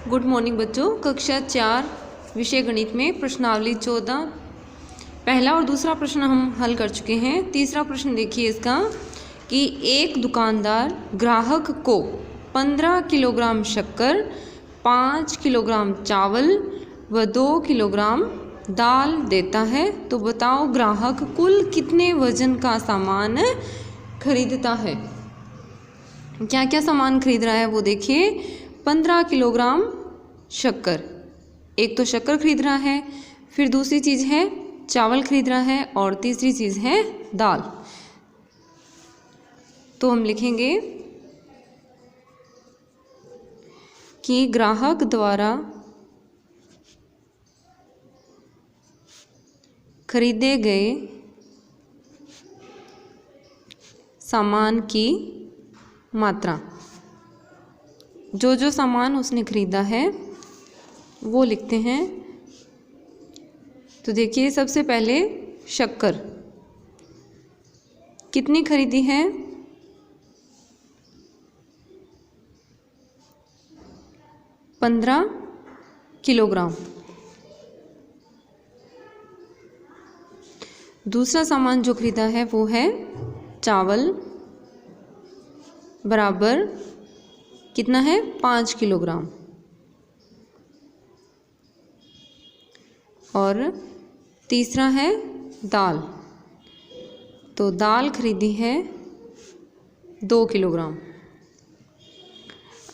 Good morning बच्चों। कक्षा 4 विषय गणित में प्रश्नावली 14 पहला और दूसरा प्रश्न हम हल कर चुके हैं। तीसरा प्रश्न देखिए इसका कि एक दुकानदार ग्राहक को 15 किलोग्राम शक्कर, 5 किलोग्राम चावल व 2 किलोग्राम दाल देता है, तो बताओ ग्राहक कुल कितने वजन का सामान खरीदता है। क्या क्या सामान खरीद रहा है वो देखिए। 15 किलोग्राम शक्कर, एक तो शक्कर खरीद रहा है, फिर दूसरी चीज़ है चावल खरीद रहा है और तीसरी चीज़ है दाल। तो हम लिखेंगे कि ग्राहक द्वारा खरीदे गए सामान की मात्रा, जो सामान उसने खरीदा है वो लिखते हैं। तो देखिए सबसे पहले शक्कर कितनी खरीदी है, 15 किलोग्राम। दूसरा सामान जो खरीदा है वो है चावल, बराबर कितना है 5 किलोग्राम। और तीसरा है दाल, तो दाल खरीदी है 2 किलोग्राम।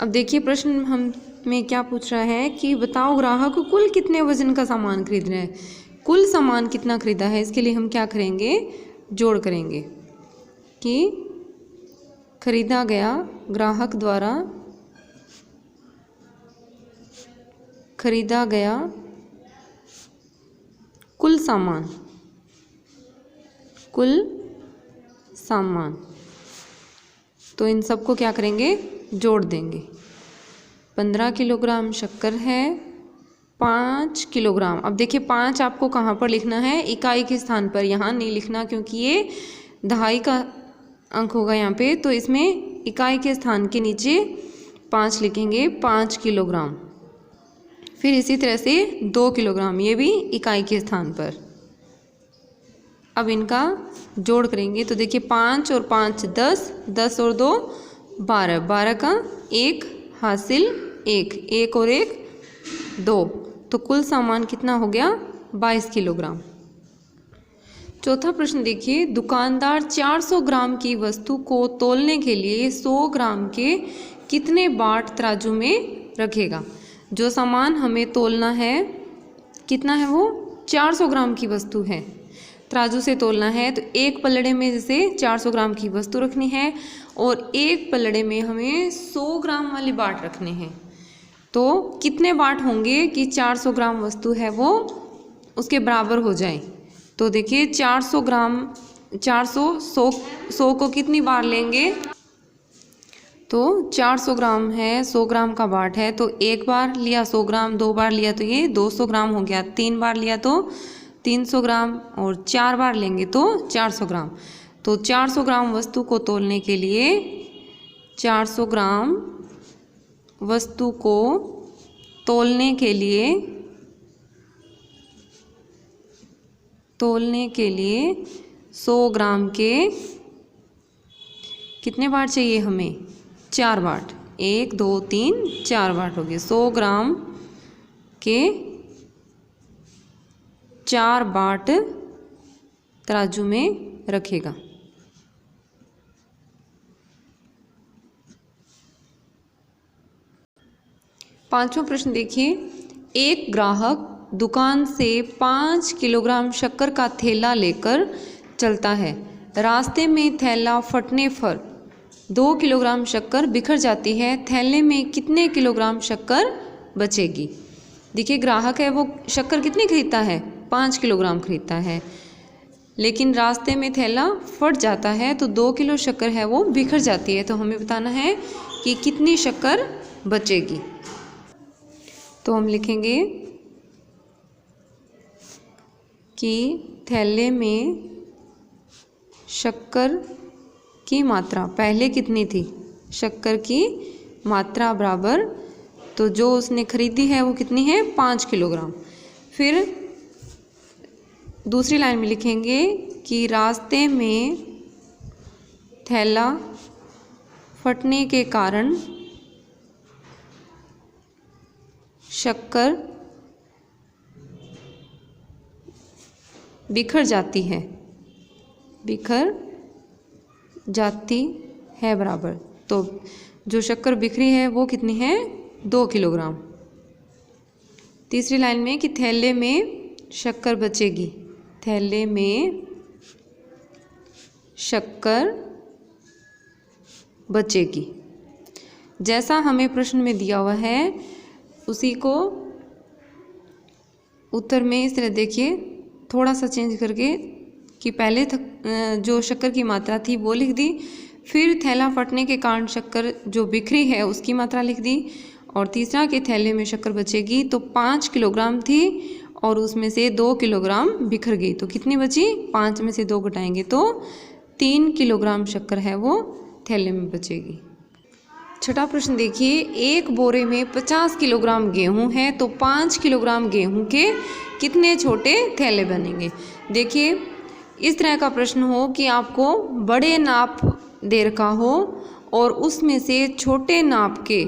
अब देखिए प्रश्न हम में क्या पूछ रहा है कि बताओ ग्राहक कुल कितने वजन का सामान खरीद रहे हैं। कुल सामान कितना खरीदा है, इसके लिए हम क्या करेंगे, जोड़ करेंगे कि खरीदा गया, ग्राहक द्वारा खरीदा गया कुल सामान, कुल सामान। तो इन सबको क्या करेंगे, जोड़ देंगे। 15 किलोग्राम शक्कर है, 5 किलोग्राम। अब देखिए 5 आपको कहाँ पर लिखना है, इकाई के स्थान पर, यहाँ नहीं लिखना क्योंकि ये दहाई का अंक होगा यहाँ पे। तो इसमें इकाई के स्थान के नीचे 5 लिखेंगे, 5 किलोग्राम। फिर इसी तरह से 2 किलोग्राम, ये भी इकाई के स्थान पर। अब इनका जोड़ करेंगे तो देखिए 5 और 5 10, 10 और 2 12, 12 का 1 हासिल 1, 1 और 1 2, तो कुल सामान कितना हो गया 22 किलोग्राम। चौथा प्रश्न देखिए, दुकानदार 400 ग्राम की वस्तु को तौलने के लिए 100 ग्राम के कितने बाट तराजू में रखेगा। जो सामान हमें तौलना है कितना है, वो 400 ग्राम की वस्तु है, तराजू से तौलना है। तो एक पलड़े में जैसे 400 ग्राम की वस्तु रखनी है और एक पलड़े में हमें 100 ग्राम वाले बाट रखने हैं। तो कितने बाट होंगे कि 400 ग्राम वस्तु है वो उसके बराबर हो जाए। तो देखिए 400 ग्राम, 100 को कितनी बार लेंगे, तो 400 ग्राम है, 100 ग्राम का बाट है, तो एक बार लिया 100 ग्राम, 2 बार लिया तो ये 200 ग्राम हो गया, 3 बार लिया तो 300 ग्राम और 4 बार लेंगे तो 400 ग्राम। तो 400 ग्राम वस्तु को तौलने के लिए 400 ग्राम वस्तु को तौलने के लिए 100 ग्राम के कितने बाट चाहिए हमें, 4 बाट, 1 2 3 4 बाट हो गए। 100 ग्राम के 4 बाट तराजू में रखेगा। पांचवा प्रश्न देखिए, एक ग्राहक दुकान से 5 किलोग्राम शक्कर का थैला लेकर चलता है। रास्ते में थैला फटने पर 2 किलोग्राम शक्कर बिखर जाती है। थैले में कितने किलोग्राम शक्कर बचेगी। देखिए ग्राहक है वो शक्कर कितनी खरीदता है, 5 किलोग्राम खरीदता है, लेकिन रास्ते में थैला फट जाता है तो 2 किलो शक्कर है वो बिखर जाती है। तो हमें बताना है कि कितनी शक्कर बचेगी। तो हम लिखेंगे कि थैले में शक्कर की मात्रा पहले कितनी थी, शक्कर की मात्रा बराबर, तो जो उसने खरीदी है वो कितनी है, 5 किलोग्राम। फिर दूसरी लाइन में लिखेंगे कि रास्ते में थैला फटने के कारण शक्कर बिखर जाती है, बिखर जाती है बराबर। तो जो शक्कर बिखरी है वो कितनी है, 2 किलोग्राम। तीसरी लाइन में कि थैले में शक्कर बचेगी, थैले में शक्कर बचेगी। जैसा हमें प्रश्न में दिया हुआ है उसी को उत्तर में इस तरह देखिए, थोड़ा सा चेंज करके कि पहले जो शक्कर की मात्रा थी वो लिख दी, फिर थैला फटने के कारण शक्कर जो बिखरी है उसकी मात्रा लिख दी, और तीसरा कि थैले में शक्कर बचेगी तो 5 किलोग्राम थी और उसमें से 2 किलोग्राम बिखर गई, तो कितनी बची, 5 में से 2 घटाएंगे तो 3 किलोग्राम शक्कर है वो थैले में बचेगी। छठा प्रश्न देखिए, एक बोरे में 50 किलोग्राम गेहूं है तो 5 किलोग्राम गेहूं के कितने छोटे थैले बनेंगे। देखिए इस तरह का प्रश्न हो कि आपको बड़े नाप दे रखा हो और उसमें से छोटे नाप के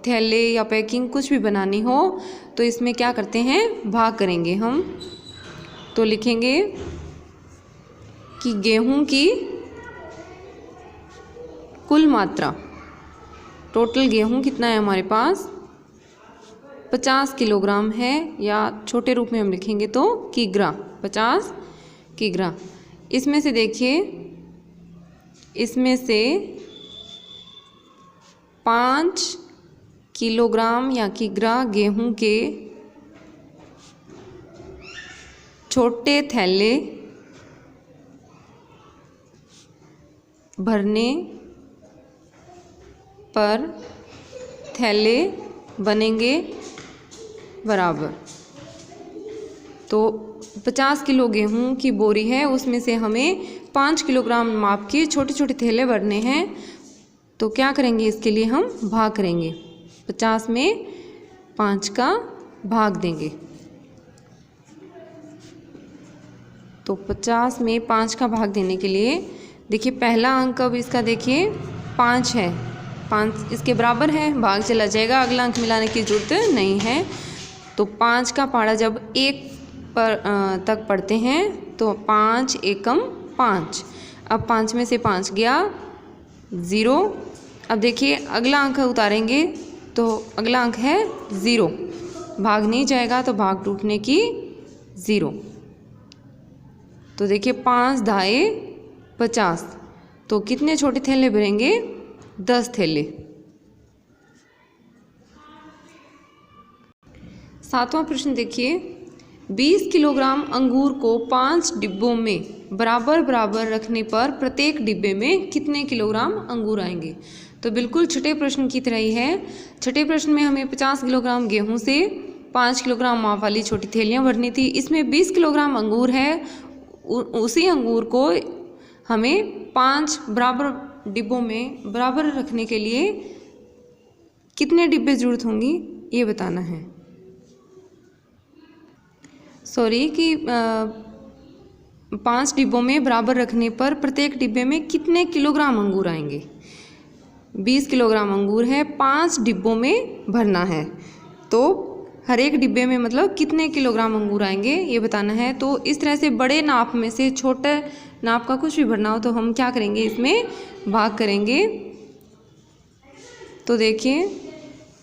थैले या पैकिंग कुछ भी बनानी हो, तो इसमें क्या करते हैं, भाग करेंगे हम। तो लिखेंगे कि गेहूं की कुल मात्रा, टोटल गेहूं कितना है हमारे पास, 50 किलोग्राम है, या छोटे रूप में हम लिखेंगे तो किग्रा, 50 किग्रा। इसमें से देखिए, इसमें से 5 किलोग्राम या किग्रा गेहूं के छोटे थैले भरने पर थैले बनेंगे बराबर। तो 50 किलो गेहूं की बोरी है, उसमें से हमें 5 किलोग्राम माप के छोटे छोटे थैले भरने हैं, तो क्या करेंगे, इसके लिए हम भाग करेंगे, 50 में 5 का भाग देंगे। तो 50 में 5 का भाग देने के लिए देखिए पहला अंक अब इसका देखिए 5 है, 5 इसके बराबर है, भाग चला जाएगा, अगला अंक मिलाने की जरूरत नहीं है। तो 5 का पहाड़ा जब 1 पर तक पढ़ते हैं तो 5 एकम 5, अब 5 में से 5 गया 0। अब देखिए अगला अंक उतारेंगे तो अगला अंक है 0, भाग नहीं जाएगा तो भाग टूटने की 0। तो देखिए 5 दाए 50, तो कितने छोटे थैले भरेंगे, 10 थैले। सातवां प्रश्न देखिए, 20 किलोग्राम अंगूर को 5 डिब्बों में बराबर बराबर रखने पर प्रत्येक डिब्बे में कितने किलोग्राम अंगूर आएंगे। तो बिल्कुल छठे प्रश्न की तरह ही है। छठे प्रश्न में हमें 50 किलोग्राम गेहूं से 5 किलोग्राम माप वाली छोटी थैलियाँ भरनी थी, इसमें 20 किलोग्राम अंगूर है, उसी अंगूर को हमें 5 बराबर डिब्बों में बराबर रखने के लिए कितने डिब्बे ज़रूरत होंगी ये बताना है। सॉरी कि 5 डिब्बों में बराबर रखने पर प्रत्येक डिब्बे में कितने किलोग्राम अंगूर आएंगे। 20 किलोग्राम अंगूर है, 5 डिब्बों में भरना है, तो हर एक डिब्बे में मतलब कितने किलोग्राम अंगूर आएंगे ये बताना है। तो इस तरह से बड़े नाप में से छोटे नाप का कुछ भी भरना हो तो हम क्या करेंगे, इसमें भाग करेंगे। तो देखिए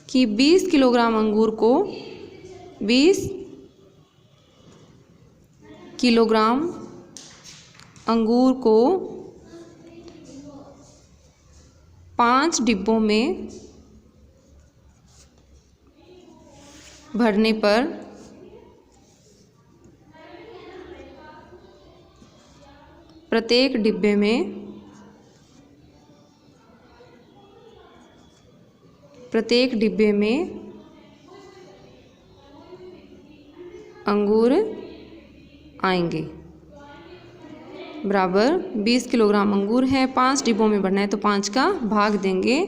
कि 20 किलोग्राम अंगूर को 20 किलोग्राम अंगूर को 5 डिब्बों में भरने पर प्रत्येक डिब्बे में अंगूर आएंगे बराबर। 20 किलोग्राम अंगूर है, 5 डिब्बों में भरना है तो 5 का भाग देंगे।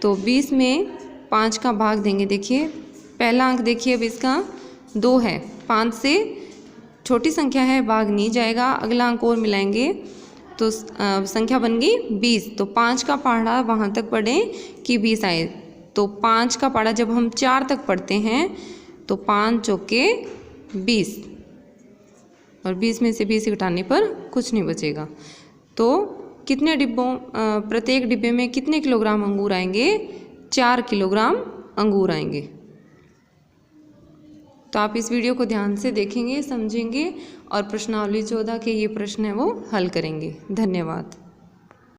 तो 20 में 5 का भाग देंगे। देखिए पहला अंक देखिए अब इसका 2 है, 5 से छोटी संख्या है, भाग नहीं जाएगा। अगला अंक और मिलाएंगे तो संख्या बन गई 20। तो 5 का पहाड़ा वहाँ तक पढ़ें कि 20 आए। तो 5 का पहाड़ा जब हम 4 तक पढ़ते हैं तो 5 चौके 20, और 20 में से 20 घटाने पर कुछ नहीं बचेगा। तो कितने डिब्बों प्रत्येक डिब्बे में कितने किलोग्राम अंगूर आएंगे? 4 किलोग्राम अंगूर आएंगे। तो आप इस वीडियो को ध्यान से देखेंगे, समझेंगे और प्रश्नावली 14 के ये प्रश्न है वो हल करेंगे। धन्यवाद।